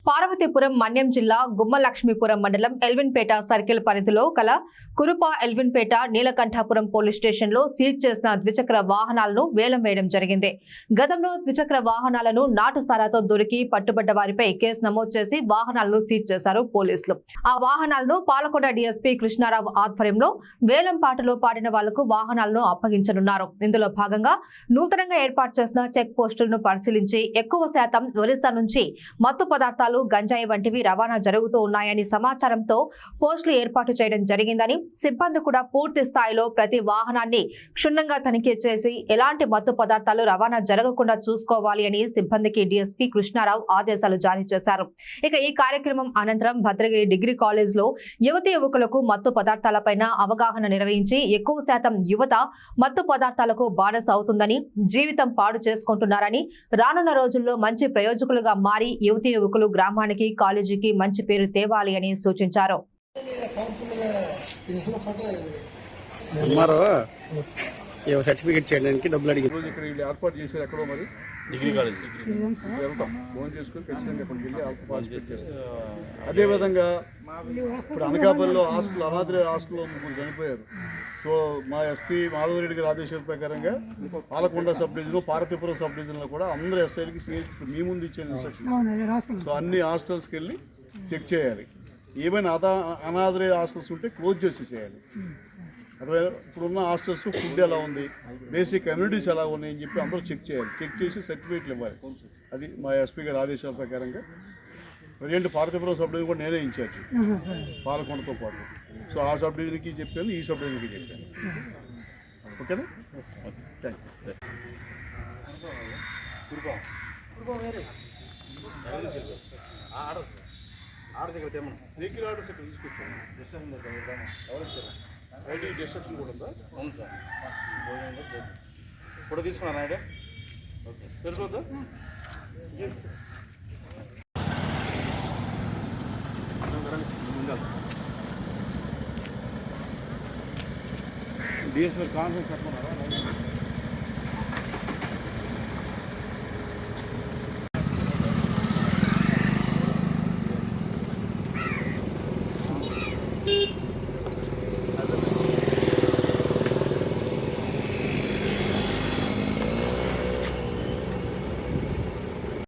పార్వతీపురం మన్యం జిల్లా గుమ్మలక్ష్మీపురం మండలం ఎల్విన్పేట సర్కిల్ పరిధిలో కల కురుప ఎల్విన్పేట నీలకంఠాపురం పోలీస్ స్టేషన్ లో సీజ్ చేసిన ద్విచక్ర వాహనాలను వేలం వేయడం జరిగింది. గతంలో ద్విచక్ర వాహనాలను నాటుసారాతో దొరికి పట్టుబడ్డ వారిపై కేసు నమోదు చేసి వాహనాలను సీజ్ చేశారు పోలీసులు. ఆ వాహనాలను పాలకొండ డీఎస్పీ కృష్ణారావు ఆధ్వర్యంలో వేలం పాటలో పాడిన వాళ్లకు వాహనాలను అప్పగించనున్నారు. ఇందులో భాగంగా నూతనంగా ఏర్పాటు చేసిన చెక్ పోస్టులను పరిశీలించి ఎక్కువ శాతం ఒరిస్సా నుంచి మత్తు పదార్థాలు, గంజాయి వంటివి రవాణా జరుగుతూ ఉన్నాయని సమాచారంతో పోస్టులు ఏర్పాటు చేయడం జరిగిందని, సిబ్బంది కూడా పూర్తి స్థాయిలో ప్రతి వాహనాన్ని క్షుణ్ణంగా తనిఖీ చేసి ఎలాంటి మత్తు పదార్థాలు రవాణా జరగకుండా చూసుకోవాలి అని సిబ్బందికి డీఎస్పీ కృష్ణారావు ఆదేశాలు జారీ చేశారు. ఇక ఈ కార్యక్రమం అనంతరం భద్రగిరి డిగ్రీ కాలేజ్ లో యువతీ యువకులకు మత్తు పదార్థాలపైన అవగాహన నిర్వహించి ఎక్కువ శాతం యువత మత్తు పదార్థాలకు బానిస అవుతుందని, జీవితం పాడు చేసుకుంటున్నారని, రానున్న రోజుల్లో మంచి ప్రయోజకులుగా మారి యువతీ యువకులు గ్రామానికి, కాలేజీకి మంచి పేరు తేవాలి అని సూచించారు. సర్టిఫికేట్ చేయడానికి డబ్బులు అడిగి ఇక్కడ వీళ్ళు ఏర్పాటు చేశారు. ఎక్కడో మరి డిగ్రీ కాలేజ్ వెళ్తాం, ఫోన్ చేసుకుని ఖచ్చితంగా అక్కడికి వెళ్ళి పార్టిసిపేట్ చేస్తాం. అదేవిధంగా ఇప్పుడు అనకాపల్లిలో హాస్టల్, అనాథ హాస్టల్లో ముగ్గురు చనిపోయారు. సో మా ఎస్పీ మాధవరెడ్డి గారి ఆదేశాల ప్రకారంగా Palakonda sub division, Parvathipuram sub డివిజన్లో కూడా అందరూ ఎస్ఐలకి మీ ముందు ఇచ్చే ఇన్స్ట్రక్షన్. సో అన్ని హాస్టల్స్కి వెళ్ళి చెక్ చేయాలి. ఏమైనా అనాథ హాస్టల్స్ ఉంటే క్లోజ్ చేసి చేయాలి. అదే ఇప్పుడున్న హాస్టల్స్ ఫుడ్ ఎలా ఉంది, బేసిక్ కమ్యూనిటీస్ ఎలా ఉన్నాయి అని చెప్పి అందరూ చెక్ చేయాలి. చెక్ చేసి సర్టిఫికేట్లు ఇవ్వాలి. అది మా ఎస్పీ గారి ఆదేశాల ప్రకారంగా. ప్రజెంట్ పార్వతీపురం సబ్ డివిజన్ కూడా నేనే ఇన్ఛార్జ్, పాలకొండతో పాటు. సో ఆ సబ్ డివిజన్కి చెప్పాను, ఈ సబ్ డివిజన్కి చెప్పాను. ఓకేనా? Thank you. డిస్ట్రక్షన్ కూడా ఉందా? అవును సార్. ఇప్పుడు తీసుకున్నాను ఐడియా. ఓకే, తెలుసుకోవద్దా? DSP conference చెప్పమన్నారా?